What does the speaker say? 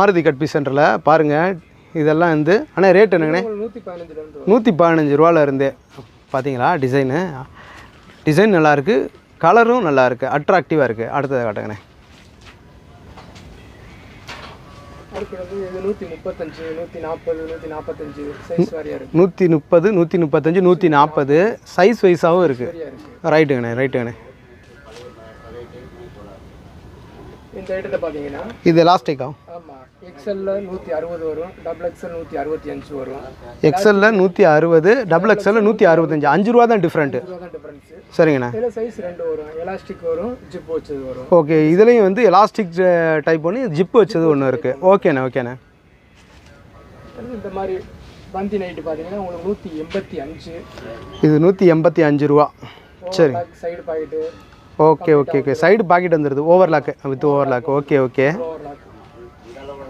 Maruti cut piece சென்டரில் பாருங்கள். இதெல்லாம் வந்து ஆனால் ரேட் என்னங்கண்ணே? 115 ரூபாவில் இருந்து பார்த்தீங்களா? டிசைன் நல்லாயிருக்கு, கலரும் நல்லாயிருக்கு, அட்ராக்டிவாக இருக்குது. அடுத்தது காட்டுங்கண்ணே. 130, 135, 140 சைஸ் வைஸாகவும் இருக்குது. ரைட்டுங்கண்ணே. இந்த ஐட்டத்தை பார்த்தீங்கன்னா இது எலாஸ்டிக்கா? ஆமாம். எக்ஸ்எல்ல 160 வரும், டபுள் எக்ஸ்எல் 165 வரும். எக்ஸ்எல்ல 160, டபுள் எக்ஸ்எல்ல 165. 5 ரூபா தான் டிஃப்ரெண்ட்டு. சரிங்கண்ணா. இதில் சைஸ் 2 வரும், எலாஸ்டிக் வரும், ஜிப் வச்சது வரும். ஓகே, இதுலேயும் வந்து எலாஸ்டிக் டைப் ஒன்று, ஜிப் வச்சது ஒன்று இருக்குது. ஓகேண்ணே. இந்த மாதிரி பந்தி நைட்டு பார்த்தீங்கன்னா உங்களுக்கு 185. இது 185 ரூபா. சரி. Side pocket. Okay. Side pocket வந்துடுது, overlock with overlock. Okay. Overlock